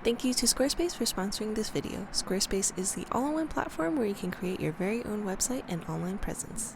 Thank you to Squarespace for sponsoring this video. Squarespace is the all-in-one platform where you can create your very own website and online presence.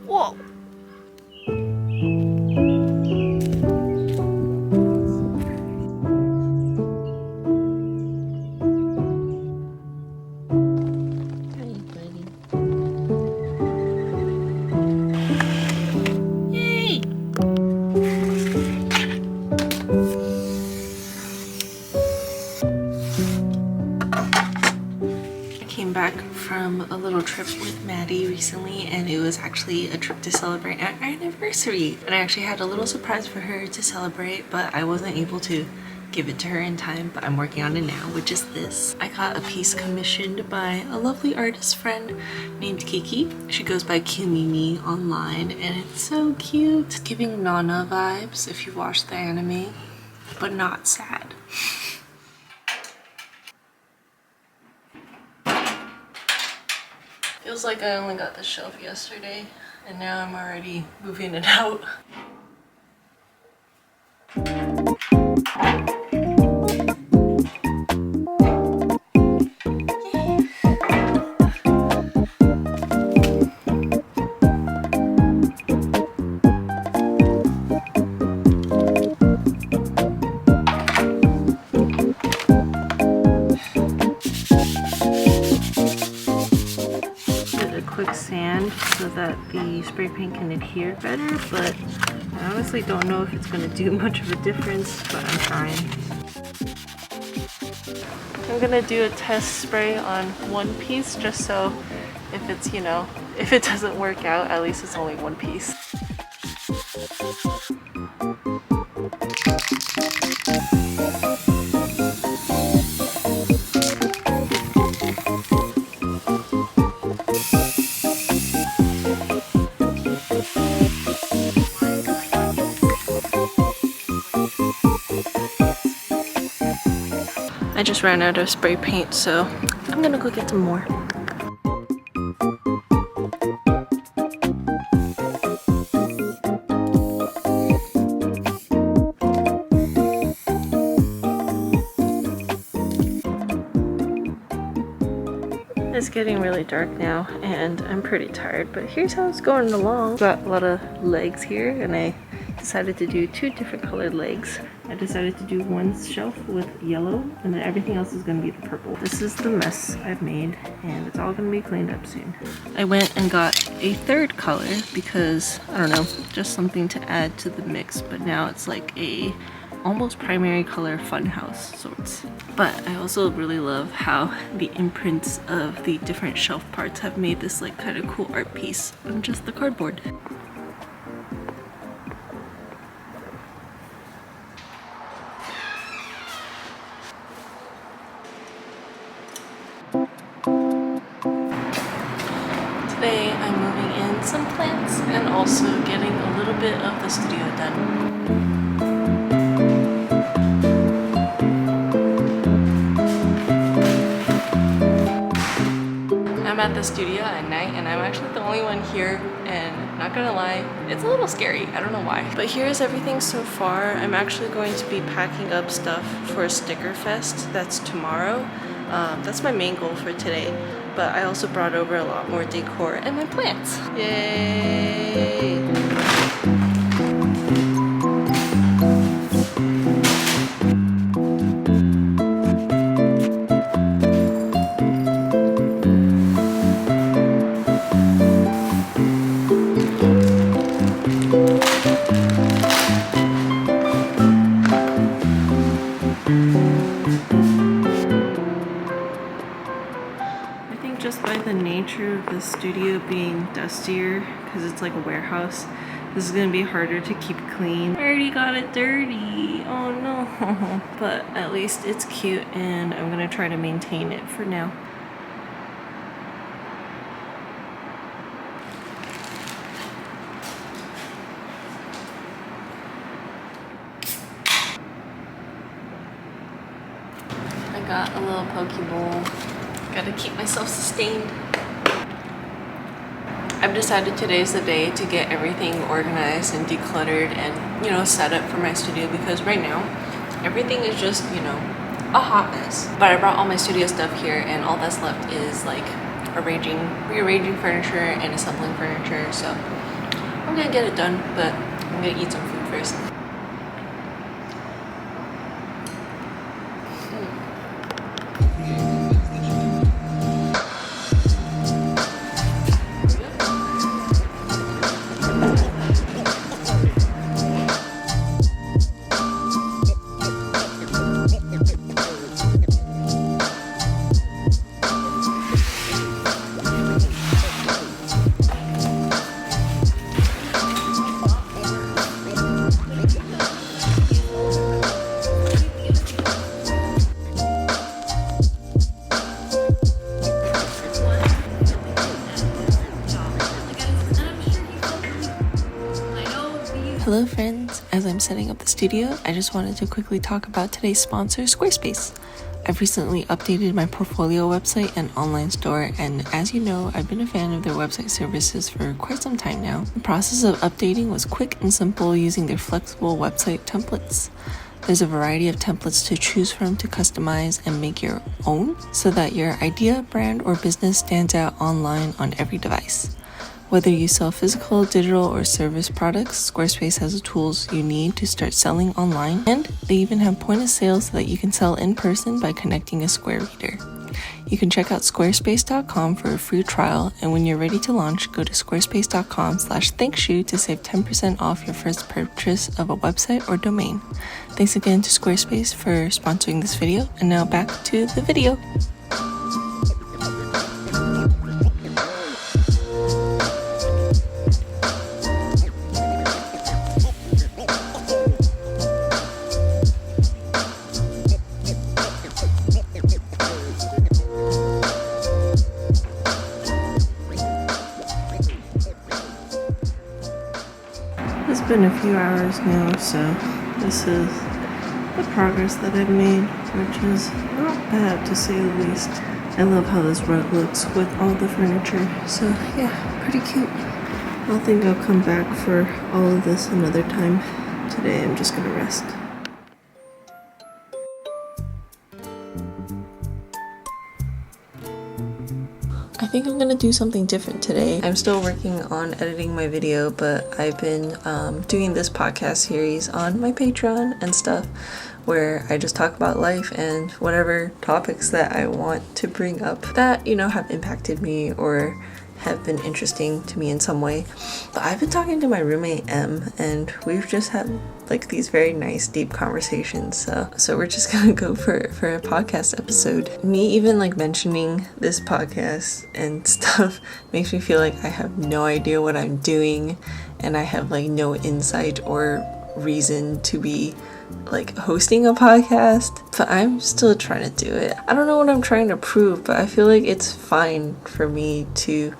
Whoa! Came back from a little trip with Maddie recently, and it was actually a trip to celebrate our anniversary. And I actually had a little surprise for her to celebrate, but I wasn't able to give it to her in time, but I'm working on it now, which is this. I got a piece commissioned by a lovely artist friend named Kiki. She goes by Kimimi online, and it's so cute. It's giving Nana vibes if you watch the anime, but not sad. Feels like I only got the shelf yesterday, and now I'm already moving it out. Quick sand so that the spray paint can adhere better, but I honestly don't know if it's going to do much of a difference, but I'm trying. I'm going to do a test spray on one piece just so if it's, if it doesn't work out, at least it's only one piece. I just ran out of spray paint, so I'm gonna go get some more. It's getting really dark now, and I'm pretty tired, but here's how it's going along. Got a lot of legs here, and I decided to do two different colored legs. I decided to do one shelf with yellow, and then everything else is going to be the purple. This is the mess I've made, and it's all going to be cleaned up soon. I went and got a third color because, I don't know, just something to add to the mix, but now it's like a almost primary color funhouse sorts. But I also really love how the imprints of the different shelf parts have made this like kind of cool art piece on just the cardboard. Today I'm moving in some plants and also getting a little bit of the studio done. I'm at the studio at night, and I'm actually the only one here, and not gonna lie, it's a little scary. I don't know why. But here's everything so far. I'm actually going to be packing up stuff for a sticker fest that's tomorrow. That's my main goal for today, but I also brought over a lot more decor and my plants. Yay! nature of the studio being dustier because it's like a warehouse. This is gonna be harder to keep clean. I already got it dirty. Oh no. But at least it's cute and I'm gonna try to maintain it for now. I got a little poke bowl. Gotta keep myself sustained. I've decided today's the day to get everything organized and decluttered and, you know, set up for my studio, because right now everything is just, you know, a hot mess. But I brought all my studio stuff here and all that's left is like rearranging furniture and assembling furniture. So I'm gonna get it done, but I'm gonna eat some food first. Hello friends, as I'm setting up the studio, I just wanted to quickly talk about today's sponsor, Squarespace. I've recently updated my portfolio website and online store, and as you know, I've been a fan of their website services for quite some time now. The process of updating was quick and simple using their flexible website templates. There's a variety of templates to choose from to customize and make your own so that your idea, brand, or business stands out online on every device. Whether you sell physical, digital, or service products, Squarespace has the tools you need to start selling online, and they even have point of sale so that you can sell in person by connecting a Square reader. You can check out squarespace.com for a free trial, and when you're ready to launch, go to squarespace.com/thanksxu to save 10% off your first purchase of a website or domain. Thanks again to Squarespace for sponsoring this video, and now back to the video. It's been a few hours now, so this is the progress that I've made, which is not bad to say the least. I love how this rug looks with all the furniture, so yeah, pretty cute. I think I'll come back for all of this another time. Today I'm just gonna rest. I think I'm gonna do something different today. I'm still working on editing my video, but I've been doing this podcast series on my Patreon and stuff where I just talk about life and whatever topics that I want to bring up that, you know, have impacted me or have been interesting to me in some way. But I've been talking to my roommate M, and we've just had like these very nice deep conversations, so we're just gonna go for a podcast episode. Me even like mentioning this podcast and stuff makes me feel like I have no idea what I'm doing, and I have like no insight or reason to be like hosting a podcast, but I'm still trying to do it. I don't know what I'm trying to prove, but I feel like it's fine for me to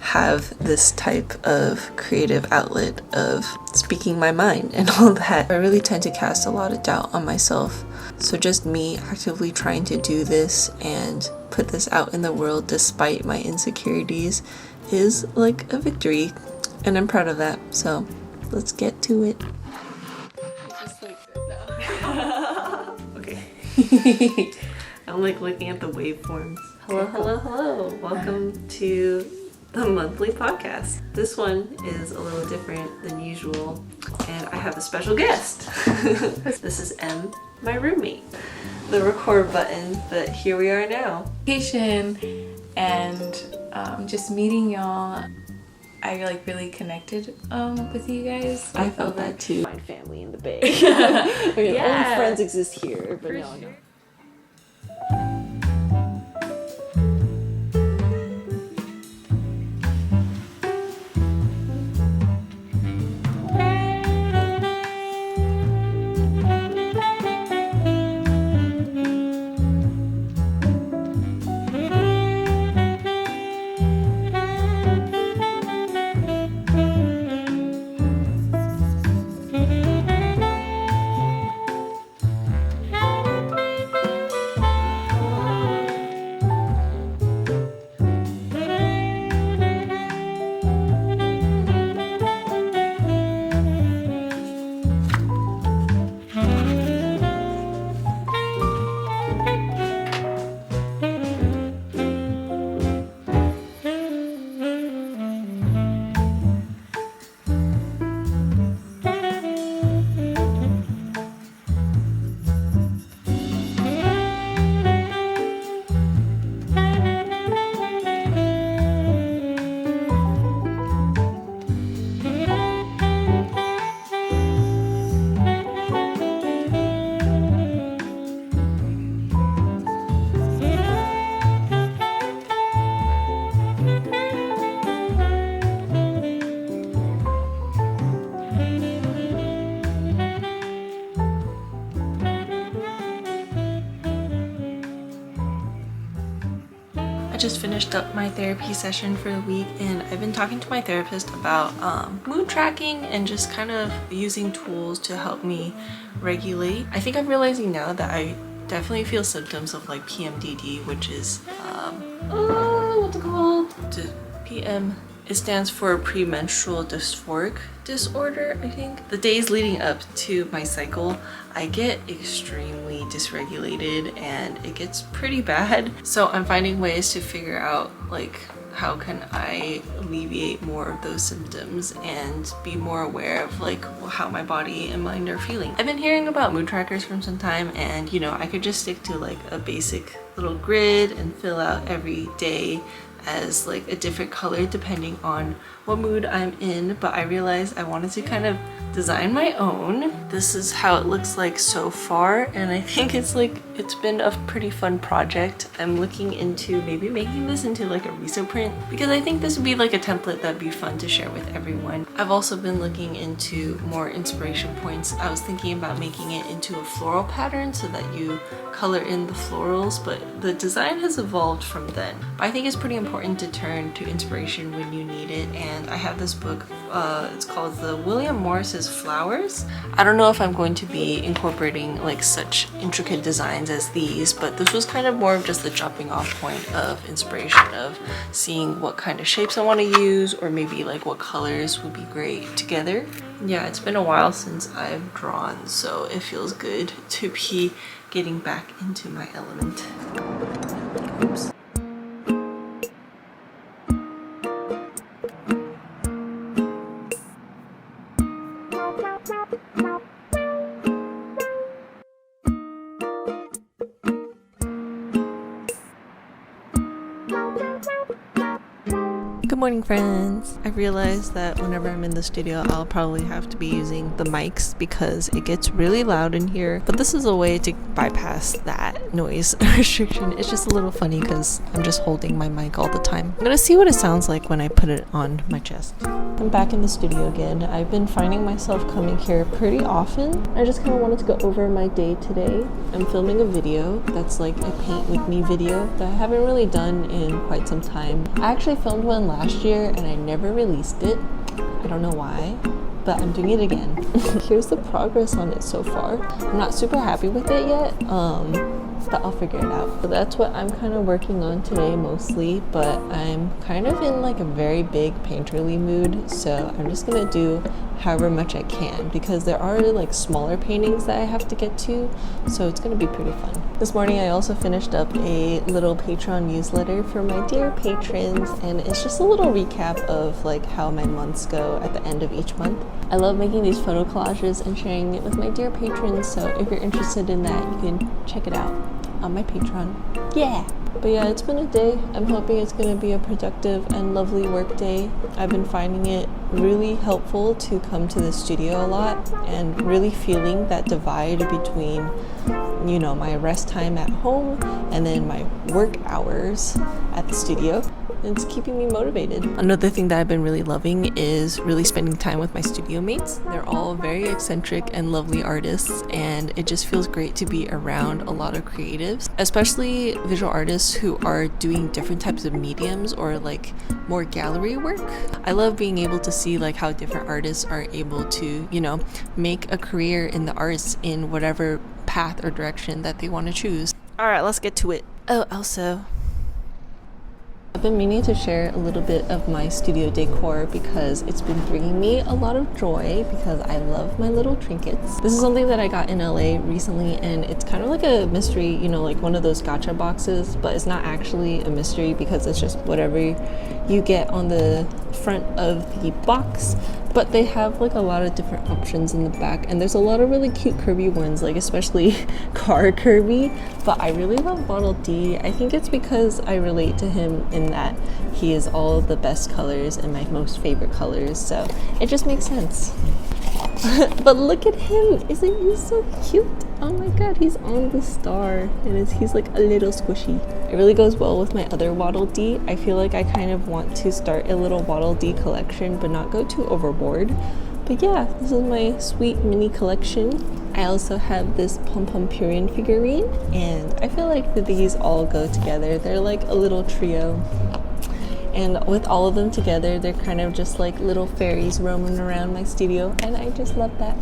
have this type of creative outlet of speaking my mind and all that. I really tend to cast a lot of doubt on myself, so just me actively trying to do this and put this out in the world despite my insecurities is like a victory, and I'm proud of that. So let's get to it. Just like that now. Okay. I'm like looking at the waveforms. Hello. Welcome to the monthly podcast. This one is a little different than usual, and I have a special guest. This is M, my roommate. The record button, but here we are now. Vacation and just meeting y'all. I like really connected with you guys. I felt that too. My family in the Bay. I mean, Yeah. only friends exist here, but For no. sure. just finished up my therapy session for the week, and I've been talking to my therapist about mood tracking and just kind of using tools to help me regulate. I think I'm realizing now that I definitely feel symptoms of like PMDD, which is what's it called? PM. It stands for premenstrual dysphoric disorder, I think. The days leading up to my cycle, I get extremely dysregulated and it gets pretty bad. So I'm finding ways to figure out like how can I alleviate more of those symptoms and be more aware of like how my body and mind are feeling. I've been hearing about mood trackers for some time, and you know, I could just stick to like a basic little grid and fill out every day as like a different color depending on what mood I'm in, but I realized I wanted to kind of design my own. This is how it looks like so far, and I think it's been a pretty fun project. I'm looking into maybe making this into like a reso print because I think this would be like a template that'd be fun to share with everyone. I've also been looking into more inspiration points. I was thinking about making it into a floral pattern so that you color in the florals, but the design has evolved from then. But I think it's pretty important to turn to inspiration when you need it, and I have this book, it's called the William Morris's Flowers. I don't know if I'm going to be incorporating like such intricate designs as these, but this was kind of more of just the jumping off point of inspiration of seeing what kind of shapes I want to use, or maybe like what colors would be great together. Yeah, it's been a while since I've drawn, so it feels good to be getting back into my element. Oops. Good morning, friends. I realized that whenever I'm in the studio, I'll probably have to be using the mics because it gets really loud in here, but this is a way to bypass that noise restriction. It's just a little funny because I'm just holding my mic all the time. I'm gonna see what it sounds like when I put it on my chest. I'm back in the studio again. I've been finding myself coming here pretty often. I just kind of wanted to go over my day today. I'm filming a video that's like a paint with me video that I haven't really done in quite some time. I actually filmed one last year and I never released it. I don't know why, but I'm doing it again. Here's the progress on it so far. I'm not super happy with it yet, but I'll figure it out. So that's what I'm kind of working on today mostly, but I'm kind of in like a very big painterly mood, so I'm just gonna do however much I can because there are like smaller paintings that I have to get to, so it's gonna be pretty fun. This morning I also finished up a little Patreon newsletter for my dear patrons, and it's just a little recap of like how my months go at the end of each month. I love making these photo collages and sharing it with my dear patrons, so if you're interested in that, you can check it out on my Patreon. Yeah! But yeah, it's been a day. I'm hoping it's going to be a productive and lovely work day. I've been finding it really helpful to come to the studio a lot and really feeling that divide between, you know, my rest time at home and then my work hours at the studio. It's keeping me motivated. Another thing that I've been really loving is really spending time with my studio mates. They're all very eccentric and lovely artists, and it just feels great to be around a lot of creatives, especially visual artists who are doing different types of mediums or like more gallery work. I love being able to see like how different artists are able to, you know, make a career in the arts in whatever path or direction that they want to choose. All right, let's get to it. Oh, also, I've been meaning to share a little bit of my studio decor because it's been bringing me a lot of joy because I love my little trinkets. This is something that I got in LA recently, and it's kind of like a mystery, you know, like one of those gacha boxes, but it's not actually a mystery because it's just whatever you get on the front of the box. But they have like a lot of different options in the back, and there's a lot of really cute Kirby ones, like especially Car Kirby. But I really love Bottle D. I think it's because I relate to him in that he is all of the best colors and my most favorite colors, so it just makes sense. But look at him, isn't he so cute? Oh my god, he's on the star and he's like a little squishy. It really goes well with my other Waddle Dee. I feel like I kind of want to start a little Waddle Dee collection but not go too overboard. But yeah, this is my sweet mini collection. I also have this Pom Pom Purian figurine, and I feel like that these all go together. They're like a little trio. And with all of them together, they're kind of just like little fairies roaming around my studio, and I just love that.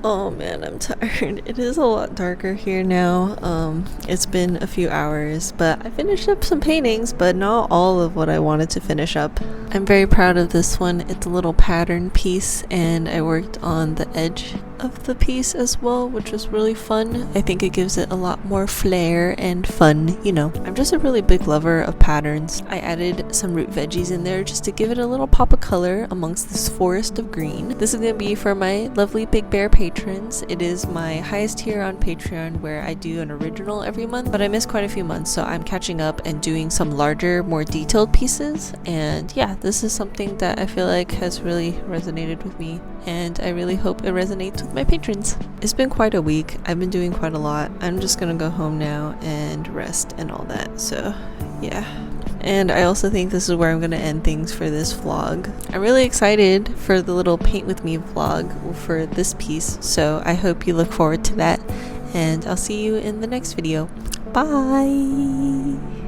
Oh man, I'm tired. It is a lot darker here now. It's been a few hours, but I finished up some paintings, but not all of what I wanted to finish up. I'm very proud of this one. It's a little pattern piece, and I worked on the edge of the piece as well, which was really fun. I think it gives it a lot more flair and fun, you know. I'm just a really big lover of patterns. I added some root veggies in there just to give it a little pop of color amongst this forest of green. This is going to be for my lovely Big Bear patrons. It is my highest tier on Patreon, where I do an original every month, but I missed quite a few months, so I'm catching up and doing some larger, more detailed pieces. And yeah, this is something that I feel like has really resonated with me, and I really hope it resonates with my patrons. It's been quite a week. I've been doing quite a lot. I'm just gonna go home now and rest and all that, so yeah. And I also think this is where I'm gonna end things for this vlog. I'm really excited for the little paint with me vlog for this piece, so I hope you look forward to that, and I'll see you in the next video. Bye!